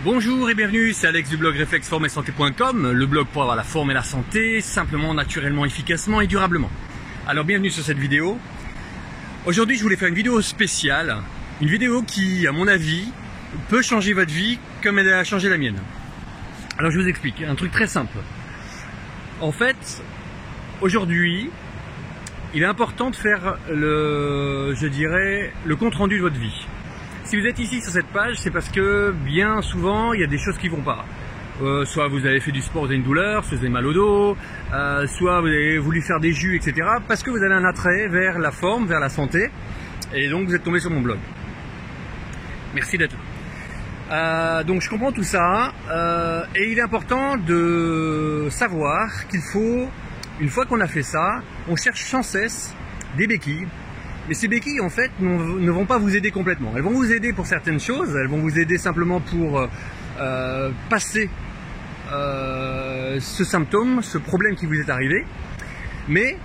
Bonjour et bienvenue, c'est Alex du blog réflexformesanté.com, le blog pour avoir la forme et la santé, simplement, naturellement, efficacement et durablement. Alors bienvenue sur cette vidéo. Aujourd'hui je voulais faire une vidéo spéciale, une vidéo qui, à mon avis, peut changer votre vie comme elle a changé la mienne. Alors je vous explique, un truc très simple. En fait, aujourd'hui, il est important de faire le compte rendu de votre vie. Si vous êtes ici sur cette page, c'est parce que bien souvent, il y a des choses qui vont pas. Soit vous avez fait du sport, vous avez une douleur, soit vous avez mal au dos, soit vous avez voulu faire des jus, etc. Parce que vous avez un attrait vers la forme, vers la santé, et donc vous êtes tombé sur mon blog. Merci d'être là. Donc je comprends tout ça, et il est important de savoir qu'il faut, une fois qu'on a fait ça, on cherche sans cesse des béquilles. Mais ces béquilles, en fait, ne vont pas vous aider complètement. Elles vont vous aider pour certaines choses, elles vont vous aider simplement pour passer ce symptôme, ce problème qui vous est arrivé. Mais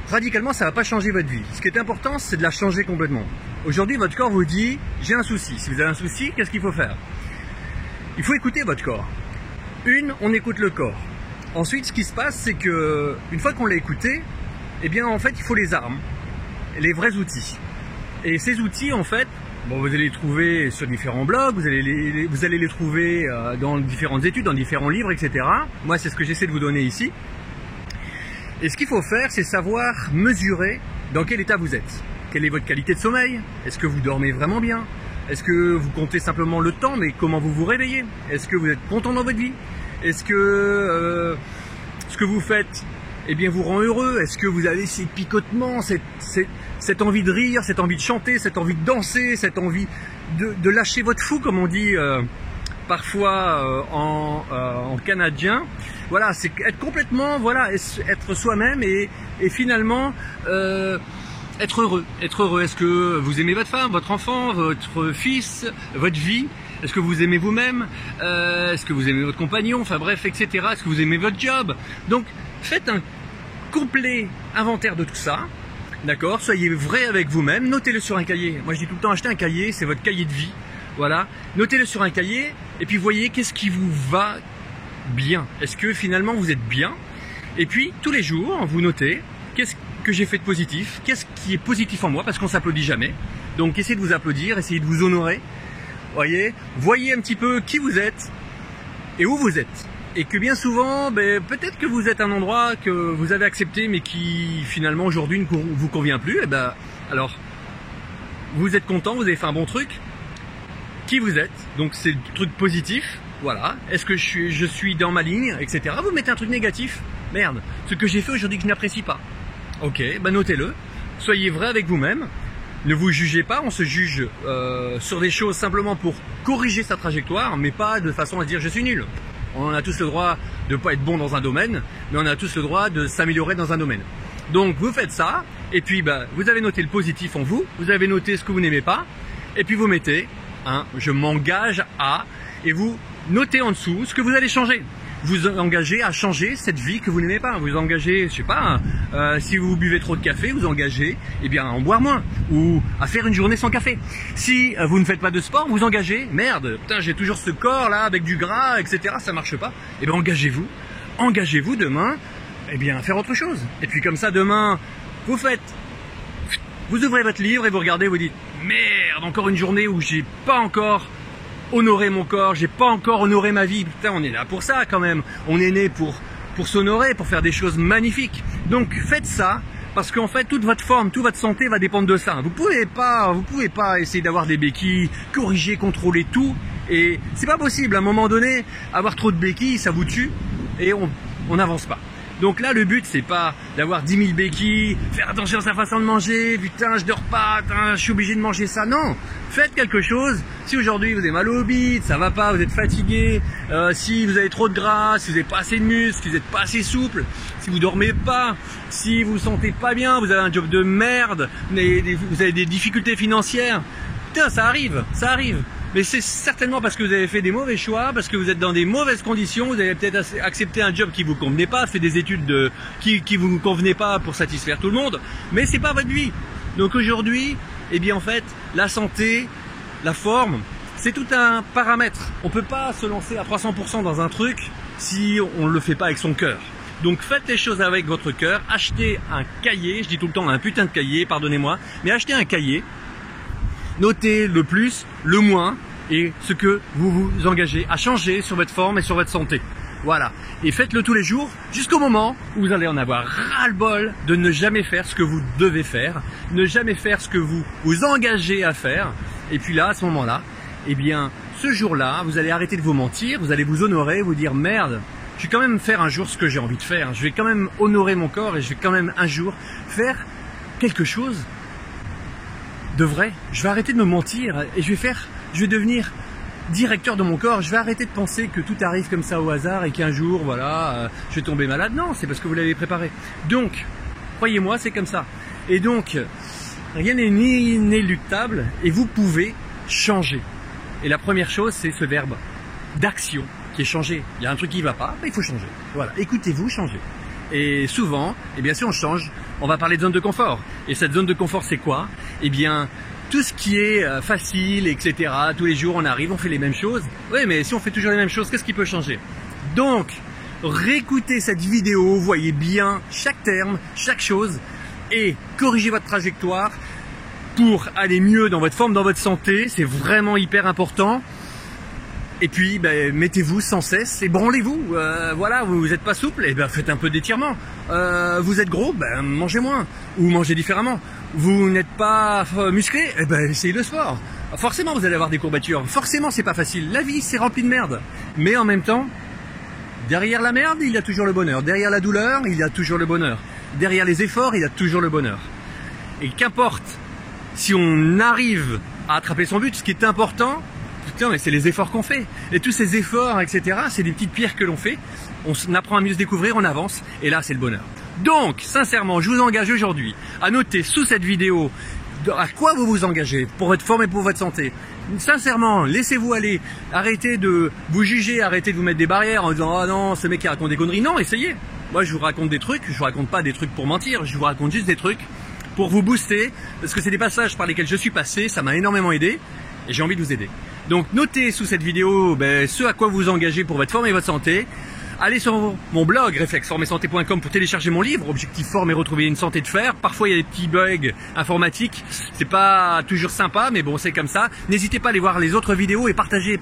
radicalement, ça ne va pas changer votre vie. Ce qui est important, c'est de la changer complètement. Aujourd'hui, votre corps vous dit « j'ai un souci ». Si vous avez un souci, qu'est-ce qu'il faut faire? Il faut écouter votre corps. On écoute le corps. Ensuite, ce qui se passe, c'est que une fois qu'on l'a écouté, eh bien, en fait, il faut les armes. Les vrais outils. Et ces outils, en fait, bon, vous allez les trouver sur différents blogs, vous allez les trouver dans différentes études, dans différents livres, etc. Moi, c'est ce que j'essaie de vous donner ici. Et ce qu'il faut faire, c'est savoir mesurer dans quel état vous êtes. Quelle est votre qualité de sommeil? Est-ce que vous dormez vraiment bien? Est-ce que vous comptez simplement le temps, mais comment vous vous réveillez? Est-ce que vous êtes content dans votre vie? Est-ce que ce que vous faites, eh bien, vous rend heureux? Est-ce que vous avez ces picotements, cette envie de rire, cette envie de chanter, cette envie de danser, cette envie de lâcher votre fou, comme on dit parfois en canadien? Voilà, c'est être complètement, voilà, être soi-même et finalement être heureux. Être heureux. Est-ce que vous aimez votre femme, votre enfant, votre fils, votre vie? Est-ce que vous aimez vous-même? Est-ce que vous aimez votre compagnon? Enfin bref, etc. Est-ce que vous aimez votre job? Donc, faites un complet inventaire de tout ça, d'accord? Soyez vrai avec vous-même, notez-le sur un cahier. Moi je dis tout le temps, achetez un cahier, c'est votre cahier de vie, voilà. Notez-le sur un cahier et puis voyez qu'est-ce qui vous va bien. Est-ce que finalement vous êtes bien? Et puis tous les jours, vous notez qu'est-ce que j'ai fait de positif, qu'est-ce qui est positif en moi, parce qu'on s'applaudit jamais. Donc essayez de vous applaudir, essayez de vous honorer. Voyez un petit peu qui vous êtes et où vous êtes. Et que bien souvent, peut-être que vous êtes à un endroit que vous avez accepté mais qui finalement aujourd'hui ne vous convient plus. Et alors, vous êtes content, vous avez fait un bon truc. Qui vous êtes? Donc c'est le truc positif. Voilà. Est-ce que je suis dans ma ligne, etc. Vous mettez un truc négatif. Merde, ce que j'ai fait aujourd'hui que je n'apprécie pas. Ok, notez-le. Soyez vrai avec vous-même. Ne vous jugez pas, on se juge sur des choses simplement pour corriger sa trajectoire, mais pas de façon à se dire je suis nul. On a tous le droit de ne pas être bon dans un domaine, mais on a tous le droit de s'améliorer dans un domaine. Donc vous faites ça, et puis vous avez noté le positif en vous, vous avez noté ce que vous n'aimez pas, et puis vous mettez je m'engage à, et vous notez en dessous ce que vous allez changer. Vous engagez à changer cette vie que vous n'aimez pas. Vous engagez, je sais pas, si vous buvez trop de café, vous engagez à en boire moins ou à faire une journée sans café. Si vous ne faites pas de sport, vous engagez, merde, putain, j'ai toujours ce corps là avec du gras, etc. Ça marche pas. Engagez-vous demain, à faire autre chose. Et puis comme ça, demain, vous ouvrez votre livre et vous regardez, vous dites, merde, encore une journée où j'ai pas encore honorer mon corps, j'ai pas encore honoré ma vie. Putain, on est là pour ça quand même. On est né pour s'honorer, pour faire des choses magnifiques. Donc faites ça, parce qu'en fait toute votre forme, toute votre santé va dépendre de ça. Vous pouvez pas essayer d'avoir des béquilles, corriger, contrôler tout. Et c'est pas possible. À un moment donné, avoir trop de béquilles, ça vous tue et on n'avance pas. Donc là, le but, c'est pas d'avoir 10 000 béquilles, faire attention à sa façon de manger, putain, je dors pas, putain, je suis obligé de manger ça. Non, faites quelque chose. Si aujourd'hui vous avez mal au bide, ça va pas, vous êtes fatigué, si vous avez trop de gras, si vous n'avez pas assez de muscles, si vous n'êtes pas assez souple, si vous dormez pas, si vous vous sentez pas bien, vous avez un job de merde, vous avez des difficultés financières, putain, ça arrive. Mais c'est certainement parce que vous avez fait des mauvais choix, parce que vous êtes dans des mauvaises conditions, vous avez peut-être accepté un job qui vous convenait pas, fait des études qui vous convenaient pas pour satisfaire tout le monde, mais c'est pas votre vie. Donc aujourd'hui, en fait, la santé, la forme, C'est tout un paramètre. On ne peut pas se lancer à 300% dans un truc si on ne le fait pas avec son cœur. Donc faites les choses avec votre cœur, achetez un cahier, je dis tout le temps un putain de cahier, pardonnez-moi, mais achetez un cahier, notez le plus, le moins et ce que vous vous engagez à changer sur votre forme et sur votre santé. Voilà, et faites-le tous les jours jusqu'au moment où vous allez en avoir ras-le-bol de ne jamais faire ce que vous devez faire, ne jamais faire ce que vous vous engagez à faire, et puis là, à ce moment-là, eh bien, ce jour-là, vous allez arrêter de vous mentir, vous allez vous honorer, vous dire merde, je vais quand même faire un jour ce que j'ai envie de faire, je vais quand même honorer mon corps et je vais quand même un jour faire quelque chose de vrai. Je vais arrêter de me mentir et je vais devenir directeur de mon corps. Je vais arrêter de penser que tout arrive comme ça au hasard et qu'un jour, voilà, je vais tomber malade. Non, c'est parce que vous l'avez préparé. Donc, croyez-moi, c'est comme ça. Et donc, rien n'est inéluctable et vous pouvez changer. Et la première chose, c'est ce verbe d'action qui est changé. Il y a un truc qui ne va pas, ben, il faut changer. Voilà, écoutez-vous, changez. Et souvent, eh bien, si on change, on va parler de zone de confort. Et cette zone de confort, c'est quoi? Eh bien, tout ce qui est facile, etc. Tous les jours, on arrive, on fait les mêmes choses. Oui, mais si on fait toujours les mêmes choses, qu'est-ce qui peut changer? Donc, réécoutez cette vidéo, voyez bien chaque terme, chaque chose, et corrigez votre trajectoire pour aller mieux dans votre forme, dans votre santé. C'est vraiment hyper important. Et puis, ben, mettez-vous sans cesse et branlez-vous. Voilà, vous n'êtes pas souple, et ben, faites un peu d'étirement. Vous êtes gros, ben, mangez moins ou mangez différemment. Vous n'êtes pas musclé, et ben, essayez le sport. Forcément, vous allez avoir des courbatures. Forcément, c'est pas facile. La vie, c'est rempli de merde. Mais en même temps, derrière la merde, il y a toujours le bonheur. Derrière la douleur, il y a toujours le bonheur. Derrière les efforts, il y a toujours le bonheur. Et qu'importe si on arrive à attraper son but, ce qui est important, putain, mais c'est les efforts qu'on fait. Et tous ces efforts, etc., c'est des petites pierres que l'on fait. On apprend à mieux se découvrir, on avance, et là, c'est le bonheur. Donc, sincèrement, je vous engage aujourd'hui à noter sous cette vidéo à quoi vous vous engagez pour votre forme et pour votre santé. Sincèrement, laissez-vous aller. Arrêtez de vous juger, arrêtez de vous mettre des barrières en disant « Ah non, ce mec qui raconte des conneries ». Non, essayez. Moi, je vous raconte des trucs, je vous raconte pas des trucs pour mentir, je vous raconte juste des trucs pour vous booster, parce que c'est des passages par lesquels je suis passé, ça m'a énormément aidé, et j'ai envie de vous aider. Donc notez sous cette vidéo ce à quoi vous vous engagez pour votre forme et votre santé. Allez sur mon blog réflexformesanté.com pour télécharger mon livre Objectif Forme et retrouver une santé de fer. Parfois il y a des petits bugs informatiques, c'est pas toujours sympa, mais bon, c'est comme ça. N'hésitez pas à aller voir les autres vidéos et partagez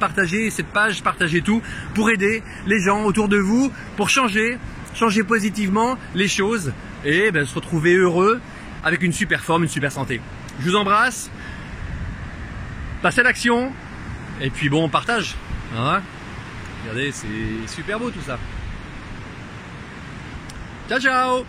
cette page, partagez tout pour aider les gens autour de vous, pour changer positivement les choses et se retrouver heureux avec une super forme, une super santé. Je vous embrasse, passez à l'action. Et puis bon, on partage. Hein, regardez, c'est super beau tout ça. Ciao, ciao!